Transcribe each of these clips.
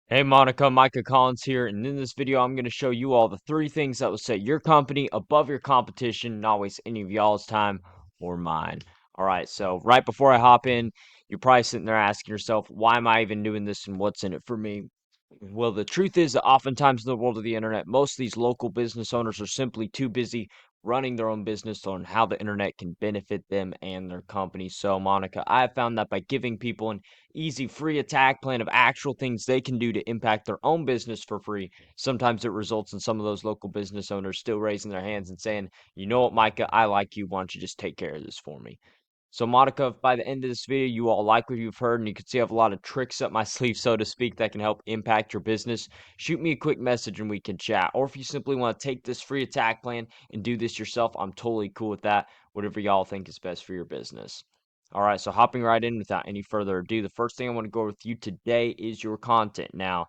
Hey Monica, Micah Collins here, and in this video I'm going to show you all the 3 things that will set your company above your competition, not waste any of y'all's time or mine. Alright, so right before I hop in, you're probably sitting there asking yourself, why am I even doing this and what's in it for me? Well, the truth is that oftentimes in the world of the internet, most of these local business owners are simply too busy running their own business on how the internet can benefit them and their company. So, Monica, I have found that by giving people an easy free attack plan of actual things they can do to impact their own business for free, sometimes it results in some of those local business owners still raising their hands and saying, you know what, Micah, I like you. Why don't you just take care of this for me? So, Monica, if by the end of this video you all like what you've heard and you can see I have a lot of tricks up my sleeve, so to speak, that can help impact your business, shoot me a quick message and we can chat. Or if you simply want to take this free attack plan and do this yourself, I'm totally cool with that. Whatever y'all think is best for your business. All right, so hopping right in without any further ado, the first thing I want to go over with you today is your content. Now,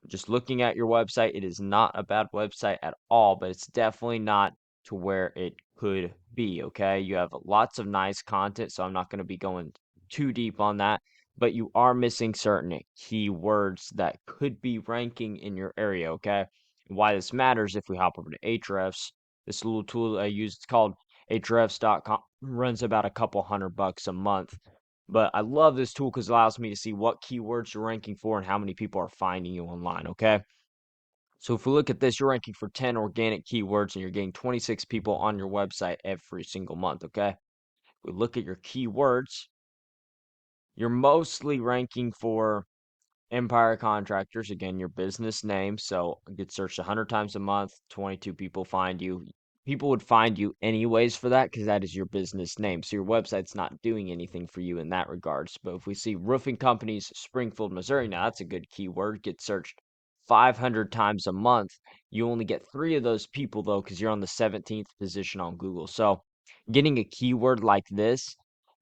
just looking at your website, it is not a bad website at all, but it's definitely not to where it could be, okay? You have lots of nice content, so I'm not going to be going too deep on that, but you are missing certain keywords that could be ranking in your area, okay? And why this matters, if we hop over to Ahrefs, this little tool I use, it's called Ahrefs.com, runs about a couple $100 a month. But I love this tool because it allows me to see what keywords you're ranking for and how many people are finding you online, okay? So if we look at this, you're ranking for 10 organic keywords and you're getting 26 people on your website every single month, okay? If we look at your keywords, you're mostly ranking for Empire Contractors, again, your business name. So it gets searched 100 times a month, 22 people find you. People would find you anyways for that because that is your business name. So your website's not doing anything for you in that regards. But if we see roofing companies, Springfield, Missouri, now that's a good keyword, gets searched 500 times a month. You only get 3 of those people though because you're on the 17th position on Google. So getting a keyword like this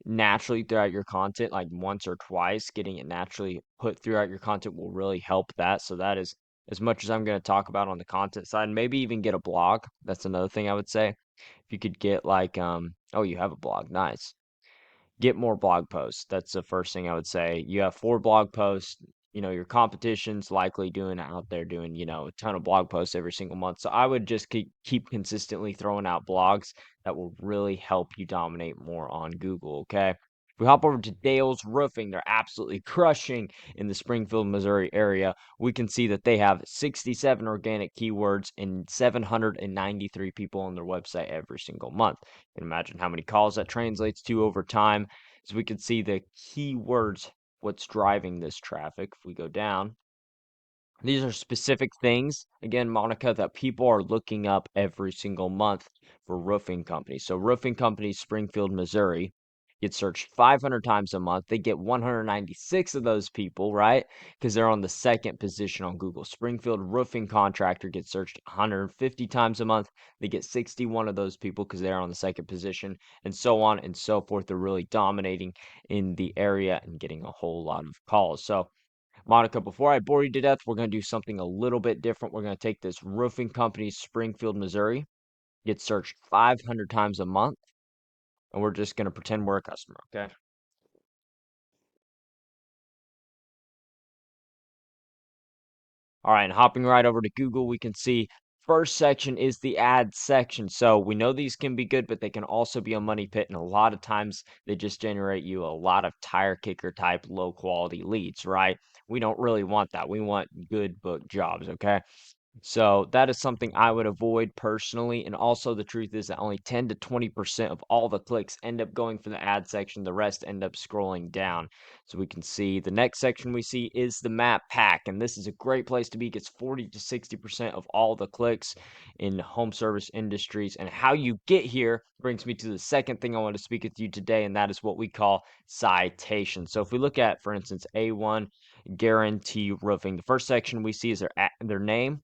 naturally throughout your content, like once or twice, getting it naturally put throughout your content will really help that. So that is as much as I'm going to talk about on the content side, maybe even get a blog. That's another thing I would say. If you could get like oh, you have a blog. Nice. Get more blog posts. That's the first thing I would say. You have 4 blog posts. Your competition's likely doing out there doing, a ton of blog posts every single month. So I would just keep consistently throwing out blogs that will really help you dominate more on Google, okay? If we hop over to Dale's Roofing, they're absolutely crushing in the Springfield, Missouri area. We can see that they have 67 organic keywords and 793 people on their website every single month. You can imagine how many calls that translates to over time. So we can see the keywords, what's driving this traffic. If we go down, these are specific things, again, Monica, that people are looking up every single month for roofing companies. So roofing companies, Springfield, Missouri, get searched 500 times a month. They get 196 of those people, right? Because they're on the 2nd position on Google. Springfield Roofing Contractor gets searched 150 times a month. They get 61 of those people because they're on the 2nd position, and so on and so forth. They're really dominating in the area and getting a whole lot of calls. So Monica, before I bore you to death, we're going to do something a little bit different. We're going to take this roofing company, Springfield, Missouri, get searched 500 times a month, and we're just going to pretend we're a customer, okay? All right, and hopping right over to Google, we can see first section is the ad section. So we know these can be good, but they can also be a money pit, and a lot of times they just generate you a lot of tire kicker type low quality leads, right? We don't really want that. We want good book jobs, okay? So that is something I would avoid personally. And also, the truth is that only 10 to 20% of all the clicks end up going for the ad section. The rest end up scrolling down. So we can see the next section we see is the map pack. And this is a great place to be. It gets 40 to 60% of all the clicks in home service industries. And how you get here brings me to the second thing I want to speak with you today. And that is what we call citation. So if we look at, for instance, A1 Guarantee Roofing, the first section we see is their name,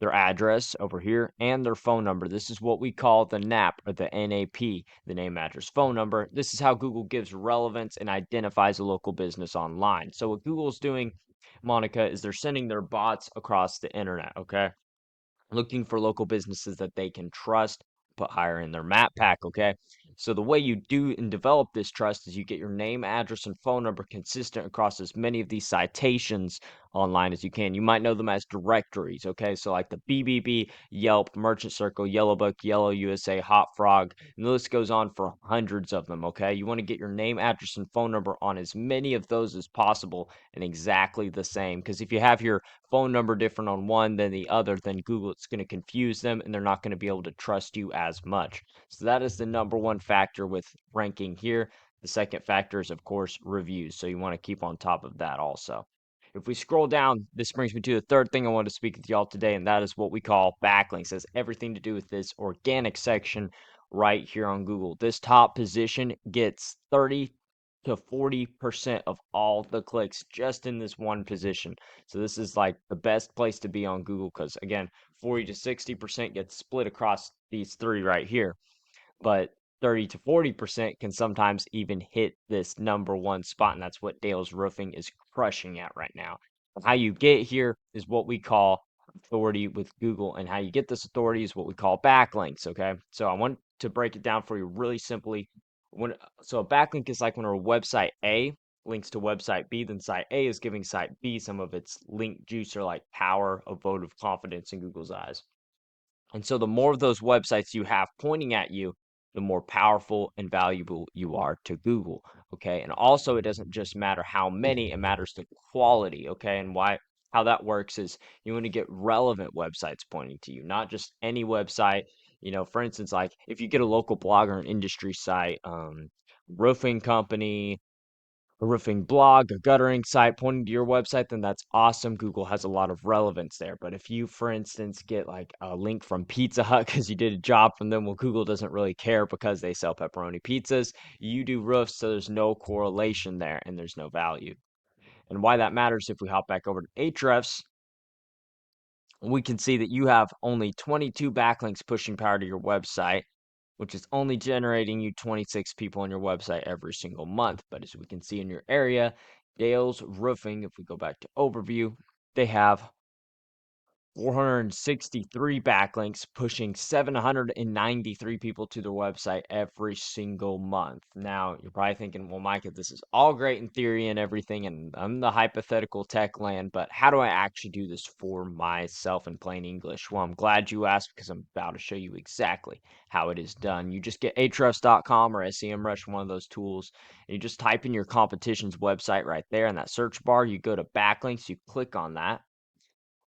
their address over here, and their phone number. This is what we call the NAP or the NAP, the name, address, phone number. This is how Google gives relevance and identifies a local business online. So what Google's doing, Monica, is they're sending their bots across the internet, okay? Looking for local businesses that they can trust, put higher in their map pack, okay? So the way you do and develop this trust is you get your name, address, and phone number consistent across as many of these citations online as you can. You might know them as directories, okay? So like the BBB, Yelp, Merchant Circle, Yellowbook, Yellow USA, Hot Frog, and the list goes on for hundreds of them, okay? You want to get your name, address, and phone number on as many of those as possible and exactly the same. Because if you have your phone number different on one than the other, then Google it's going to confuse them and they're not going to be able to trust you as much. So that is the number one factor with ranking here. The second factor is, of course, reviews. So you want to keep on top of that also. If we scroll down, this brings me to the third thing I want to speak with y'all today, and that is what we call backlinks. It has everything to do with this organic section right here on Google. This top position gets 30 to 40% of all the clicks just in this one position. So this is like the best place to be on Google because again, 40 to 60% gets split across these three right here, but 30 to 40% can sometimes even hit this number one spot, and that's what Dale's Roofing is crushing at right now. How you get here is what we call authority with Google, and how you get this authority is what we call backlinks. Okay, so I want to break it down for you really simply. So a backlink is like when a website A links to website B, then site A is giving site B some of its link juice or like power, a vote of confidence in Google's eyes. And so the more of those websites you have pointing at you, the more powerful and valuable you are to Google. Okay. And also, it doesn't just matter how many, it matters the quality. Okay. And how that works is you want to get relevant websites pointing to you, not just any website. For instance, like if you get a local blog or an industry site, roofing company, a roofing blog, a guttering site pointing to your website, then that's awesome. Google has a lot of relevance there. But if you, for instance, get like a link from Pizza Hut because you did a job from them, well, Google doesn't really care because they sell pepperoni pizzas. You do roofs, so there's no correlation there and there's no value. And why that matters, if we hop back over to Ahrefs, we can see that you have only 22 backlinks pushing power to your website, which is only generating you 26 people on your website every single month. But as we can see in your area, Dale's Roofing, if we go back to overview, they have 463 backlinks, pushing 793 people to their website every single month. Now, you're probably thinking, well, Micah, this is all great in theory and everything, and I'm the hypothetical tech land, but how do I actually do this for myself in plain English? Well, I'm glad you asked because I'm about to show you exactly how it is done. You just get ahrefs.com or SEMrush, one of those tools, and you just type in your competition's website right there in that search bar. You go to backlinks, you click on that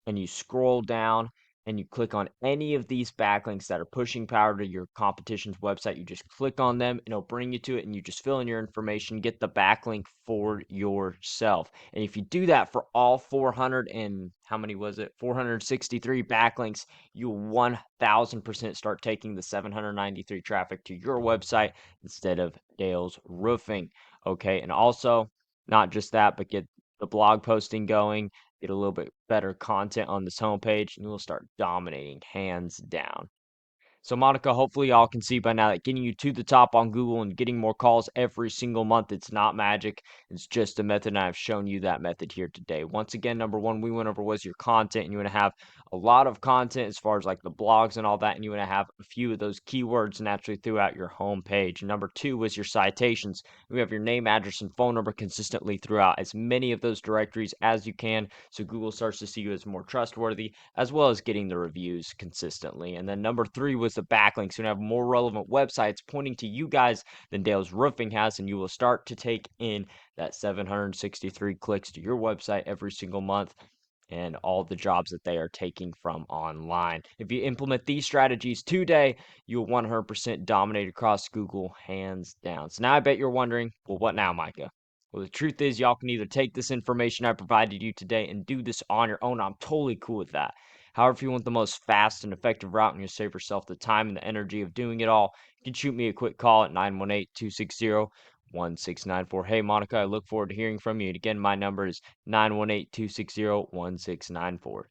and you scroll down and you click on any of these backlinks that are pushing power to your competition's website. You just click on them and it'll bring you to it, and you just fill in your information, get the backlink for yourself. And if you do that for all 400 and how many was it? 463 backlinks, you 1000% start taking the 793 traffic to your website instead of Dale's Roofing. Okay. And also, not just that, but get the blog posting going, get a little bit better content on this homepage, and you'll start dominating hands down. So, Monica, hopefully y'all can see by now that getting you to the top on Google and getting more calls every single month, it's not magic. It's just a method, and I've shown you that method here today. Once again, number one we went over was your content, and you want to have a lot of content as far as like the blogs and all that, and you want to have a few of those keywords naturally throughout your home page. Number two was your citations. We have your name, address, and phone number consistently throughout as many of those directories as you can, so Google starts to see you as more trustworthy, as well as getting the reviews consistently. And then number three was the backlinks. You have more relevant websites pointing to you guys than Dale's Roofing has, and you will start to take in that 763 clicks to your website every single month and all the jobs that they are taking from online. If you implement these strategies today, you'll 100% dominate across Google hands down. So now I bet you're wondering, well, what now, Micah? Well, the truth is, y'all can either take this information I provided you today and do this on your own. I'm totally cool with that. However, if you want the most fast and effective route and you save yourself the time and the energy of doing it all, you can shoot me a quick call at 918-260-1694. Hey, Monica, I look forward to hearing from you. And again, my number is 918-260-1694.